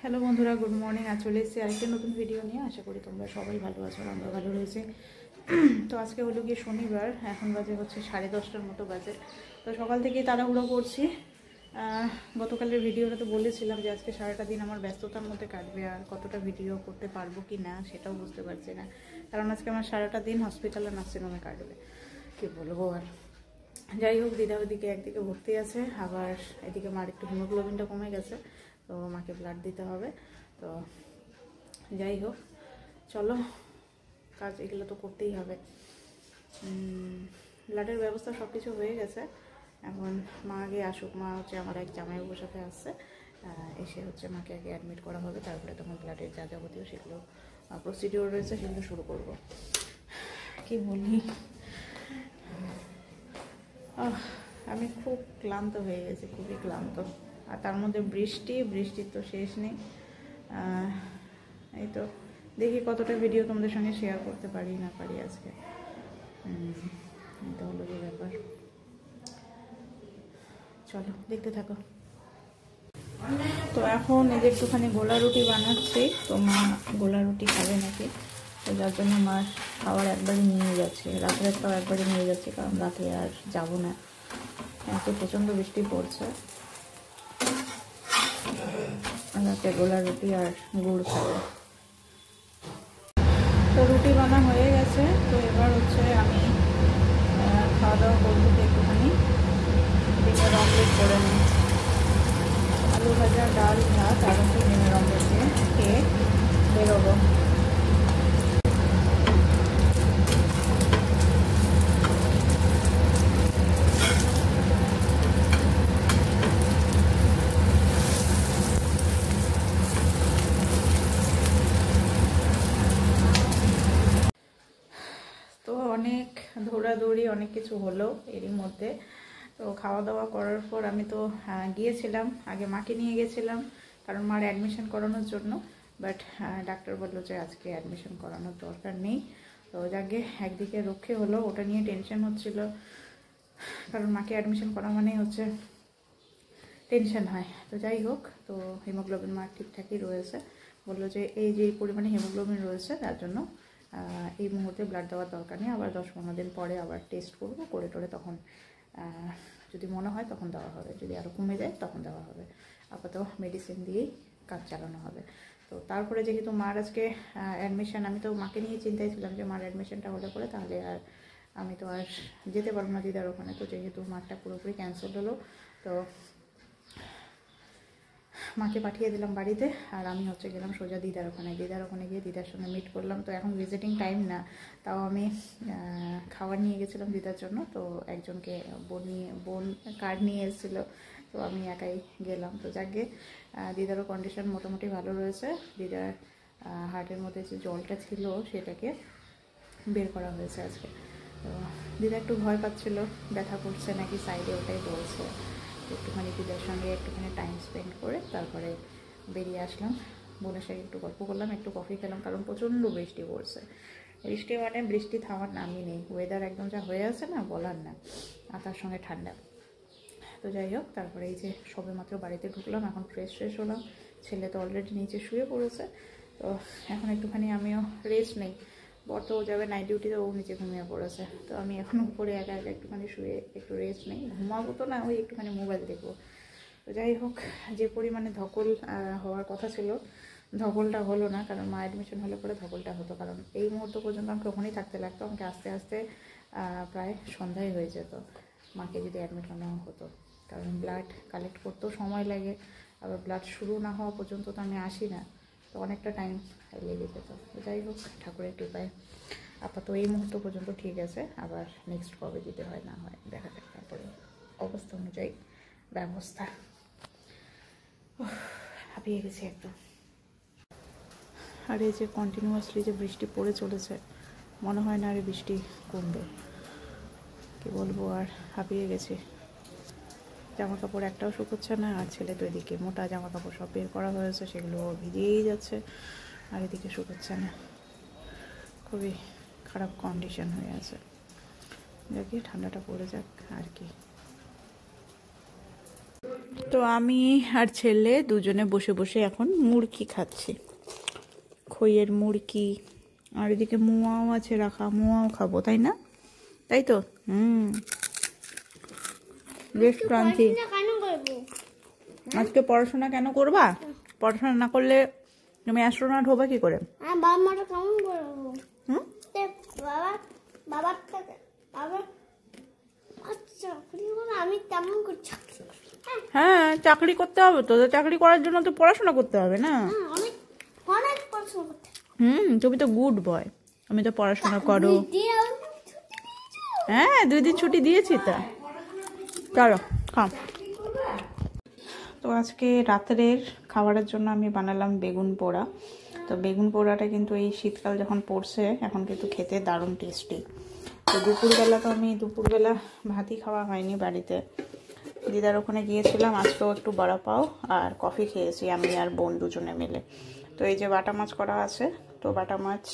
Hello বন্ধুরা, good morning. আজ চলে এসেছি আরেকটা নতুন ভিডিও নিয়ে। আশা করি তোমরা সবাই ভালো আছো, আমরা ভালো রয়েছি। তো আজকে হলো গিয়ে শনিবার, এখন বাজে হচ্ছে 10:30টার মতো বাজে। তো সকাল থেকেই তাড়াহুড়ো করছি। গতকালের ভিডিওটা তো বলেছিলাম যে আজকে সারাটা দিন আমার ব্যস্ততার মধ্যে কাটবে, আর কতটা ভিডিও করতে পারবো কি না সেটাও বুঝতে পারছি না, কারণ আজকে আমার সারাটা দিন হসপিটালে নার্সিংহোমে কাটবে। কী বলবো আর। যাই হোক, দিদা ওদিকে একদিকে ভর্তি আছে, আবার এদিকে মার একটু হিমোগ্লোবিনটা কমে গেছে, তো মাকে ব্লাড দিতে হবে। তো যাই হোক, চলো, কাজ এগুলো তো করতেই হবে। ব্লাডের ব্যবস্থা সব কিছু হয়ে গেছে। এখন মা আগে আসুক। মা হচ্ছে আমার এক জামাইবাবুর সাথে আসছে, এসে হচ্ছে মাকে আগে অ্যাডমিট করা হবে, তারপরে তখন ব্লাডের যা যাবতীয় সেগুলো প্রসিডিওর রয়েছে সেগুলো শুরু করব। কি বলি, আমি খুব ক্লান্ত হয়ে গেছি, খুবই ক্লান্ত। আর তার মধ্যে বৃষ্টির তো শেষ নেই। এই তো দেখি কতটা ভিডিও তোমাদের সঙ্গে শেয়ার করতে পারি না পারি আজকে। এটা হলো যে ব্যাপার। চলো দেখতে থাকো। তো এখন এই যে একটুখানি গোলা রুটি বানাচ্ছি, তো মা গোলা রুটি খাবে নাকি, তো যার জন্য মার খাবার একবারই নিয়ে যাচ্ছে, রাতেরটাও একবারই নিয়ে যাচ্ছে, কারণ রাতে আর যাবো না, এত প্রচণ্ড বৃষ্টি পড়ছে। রাতে গোলা রুটি আর গুড় খাবে। তো রুটি বানা হয়ে গেছে, তো এবার হচ্ছে আমি খাওয়া দাওয়া করবো। একটুখানি ডিমের অমলেট করে নিই, আলু ভাজা, ডাল, ভাত আর হচ্ছে ডিমের অমলেট দিয়ে খেয়ে বেরোবো। তো অনেক দৌড়াদৌড়ি, অনেক কিছু হলো এরই মধ্যে। তো খাওয়া দাওয়া করার পর আমি তো গিয়েছিলাম, আগে মাকে নিয়ে গেছিলাম কারণ মার অ্যাডমিশন করানোর জন্য, বাট ডাক্তার বললো যে আজকে অ্যাডমিশন করানোর দরকার নেই। তো যাকে একদিকে রক্ষে হলো, ওটা নিয়ে টেনশন হচ্ছিল, কারণ মাকে অ্যাডমিশন করা মানেই হচ্ছে টেনশন হয়। তো যাই হোক, তো হিমোগ্লোবিন মার ঠিকঠাকই রয়েছে। বললো যে এই যে পরিমাণে হিমোগ্লোবিন রয়েছে তার জন্য এই মুহূর্তে ব্লাড দেওয়ার দরকার নেই, আবার 10-15 দিন পরে আবার টেস্ট করবো, করে টোরে তখন যদি মনে হয় তখন দেওয়া হবে, যদি আরও কমে যায় তখন দেওয়া হবে। আপাতত মেডিসিন দিয়েই কাজ চালানো হবে। তো তারপরে যেহেতু মার আজকে অ্যাডমিশন, আমি তো মাকে নিয়ে চিন্তায় ছিলাম যে মার অ্যাডমিশনটা হলে পরে তাহলে আর আমি তো আর যেতে পারবো না দিদার ওখানে। তো যেহেতু মারটা পুরোপুরি ক্যান্সেল হলো, তো মাকে পাঠিয়ে দিলাম বাড়িতে, আর আমি হচ্ছে গেলাম সোজা দিদার ওখানে গিয়ে দিদার সঙ্গে মিট করলাম। তো এখন ভিজিটিং টাইম না, তাও আমি খাবার নিয়ে গেছিলাম দিদার জন্য। তো একজনকে বোন কার্ড নিয়ে এসেছিলো, তো আমি একাই গেলাম। তো যাকে দিদারও কন্ডিশন মোটামুটি ভালো রয়েছে। দিদার হার্টের মধ্যে যে জলটা ছিল সেটাকে বের করা হয়েছে আজকে। তো দিদা একটু ভয় পাচ্ছিল, ব্যথা করছে নাকি সাইডে, ওটাই বলছে। একটুখানি দিদার সঙ্গে একটুখানি টাইম স্পেন্ড করে তারপরে বেরিয়ে আসলাম। বোনের সাথে একটু গল্প করলাম, একটু কফি খেলাম, কারণ প্রচণ্ড বৃষ্টি পড়ছে। বৃষ্টি মানে বৃষ্টি থামার নামই নেই, ওয়েদার একদম যা হয়ে আছে না বলার না, আর তার সঙ্গে ঠান্ডা। তো যাই হোক, তারপরে এই যে সবে মাত্র বাড়িতে ঢুকলাম, এখন ফ্রেশ হলাম। ছেলে তো অলরেডি নিচে শুয়ে পড়েছে, তো এখন একটুখানি আমিও রেস্ট নেই। বর তো যাবে নাইট ডিউটিতে, ও নিচে ঘুমিয়ে পড়েছে। তো আমি এখন উপরে একা একটুখানি শুয়ে একটু রেস্ট নেই, ঘুমাবো তো না, ওই একটুখানি মোবাইল দেখবো। তো যাই হোক, যে পরিমাণে ধকল হওয়ার কথা ছিল ধকলটা হলো না, কারণ মা অ্যাডমিশন হলে পরে ধকলটা হতো, কারণ এই মুহূর্ত পর্যন্ত আমাকে ওখানেই থাকতে লাগতো। আমাকে আস্তে আস্তে প্রায় সন্ধ্যায় হয়ে যেত মাকে যদি অ্যাডমিট করানো হতো, কারণ ব্লাড কালেক্ট করতেও সময় লাগে, আবার ব্লাড শুরু না হওয়া পর্যন্ত তো আমি আসি না, তো অনেকটা টাইম লেগে যেত। যাই হোক, ঠাকুরের কৃপায় আপাতত এই মুহূর্ত পর্যন্ত ঠিক আছে। আবার নেক্সট কবে দিতে হয় না হয় দেখা যাক, তারপরে অবস্থা অনুযায়ী ব্যবস্থা। হাঁপিয়ে গেছি একদম। আর এই যে কন্টিনিউয়াসলি যে বৃষ্টি পড়ে চলেছে, মনে হয় না আর বৃষ্টি কমবে। কি বলবো, আর হাঁপিয়ে গেছি। জামা কাপড় একটাও শুকোচ্ছে না, আর ছেলে তো এদিকে মোটা জামা কাপড় সব বের করা হয়েছে, সেগুলো ভিজেই যাচ্ছে, আর এদিকে শুকোচ্ছে না। খুবই খারাপ কন্ডিশন হয়ে আছে। দেখি ঠান্ডাটা পড়ে যাক আর কি। তো আমি আর ছেলে দুজনে বসে বসে এখন মুড়কি খাচ্ছি, খইয়ের মুড়কি। আর এদিকে মুয়াও আছে রাখা, মুয়াও খাবো, তাই না? তাই তো। বেশ ক্রান্তি। আজকে পড়াশোনা কেন করবা? পড়াশোনা না করলে তুমি অ্যাস্ট্রোনট হবে কি করে? হ্যাঁ, চাকরি করতে হবে তো, চাকরি করার জন্য তো পড়াশোনা করতে হবে না? তুমি তো গুড বয়, তুমি তো পড়াশোনা করো। হ্যাঁ, 2 দিন ছুটি দিয়েছি তা। চলো খাও। তো আজকে রাতের খাবারের জন্য আমি বানালাম বেগুন পোড়া। তো বেগুন পোড়াটা কিন্তু এই শীতকাল যখন পড়ছে এখন কিন্তু খেতে দারুণ টেস্টি। তো দুপুরবেলা তো আমি ভাতই খাওয়া হয়নি বাড়িতে, দিদার ওখানে গিয়েছিলাম। আজকেও একটু বড়া পাও আর কফি খেয়েছি আমি আর বোন দুজনে মিলে। তো এই যে বাটা মাছ করা আছে, তো বাটা মাছ,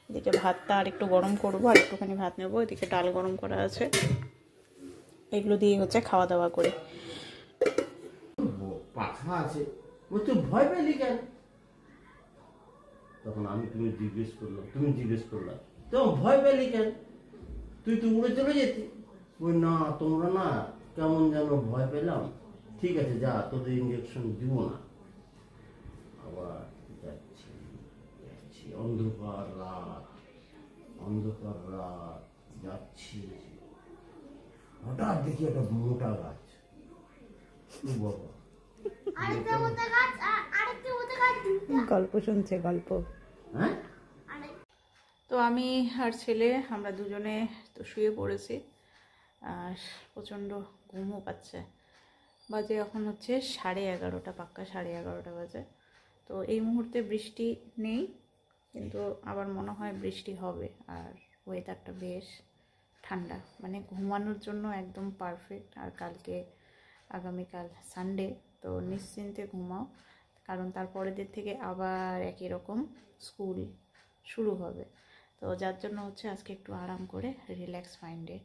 এদিকে ভাতটা আর একটু গরম করবো, আর একটুখানি ভাত নেবো, এদিকে ডাল গরম করা আছে। এগুলো দিয়ে হচ্ছে খাওয়া দাওয়া করে। পাখা আছে, তুই ভয় পেলি কেন? তখন আমি তুমি জিজ্ঞেস করলাম তো ভয় পেলি কেন? তুই তো উড়ে চলে যেতি। ওই না, তোমরা না কেমন যেন ভয় পেলাম। ঠিক আছে যা, তোদের ইঞ্জেকশন দিব না। আবার যাচ্ছি অন্ধকার রাত যাচ্ছি, হঠাৎ দেখি একটা মোটা গাছ। বাবা, গল্প শুনছে, গল্প। তো আমি আর ছেলে আমরা দুজনে তো শুয়ে পড়েছি, আর প্রচণ্ড ঘুমও পাচ্ছে। বাজে এখন হচ্ছে 11:30, পাক্কা 11:30 বাজে। তো এই মুহূর্তে বৃষ্টি নেই, কিন্তু আবার মনে হয় বৃষ্টি হবে। আর ওয়েদারটা বেশ ঠান্ডা, মানে ঘুমানোর জন্য একদম পারফেক্ট। আর আগামীকাল সানডে, তো নিশ্চিন্তে ঘুমাও, কারণ তারপরের দিন থেকে আবার একই রকম স্কুল শুরু হবে। তো যার জন্য হচ্ছে আজকে একটু আরাম করে রিল্যাক্স মাইন্ডে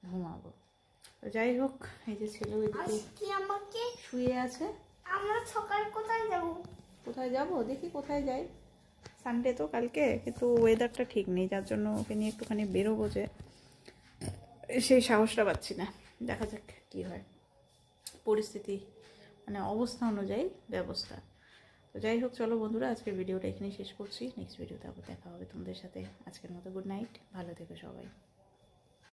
ঘুমাবো। তো যাই হোক, এই যে ছেলে ওইদিকে আমাকে শুয়ে আছে। আমরা সকালে কোথায় যাব দেখি কোথায় যাই। সানডে তো কালকে, কিন্তু ওয়েদারটা ঠিক নেই, যার জন্য ওকে নিয়ে একটুখানি বেরোবো, যে সেই সাহসটা পাচ্ছি না। দেখা যাক কী হয়, পরিস্থিতি মানে অবস্থা অনুযায়ী ব্যবস্থা। তো যাই হোক, চলো বন্ধুরা, আজকের ভিডিওটা এখানেই শেষ করছি। নেক্সট ভিডিওতে আবার দেখা হবে তোমাদের সাথে। আজকের মতো গুড নাইট, ভালো থেকো সবাই।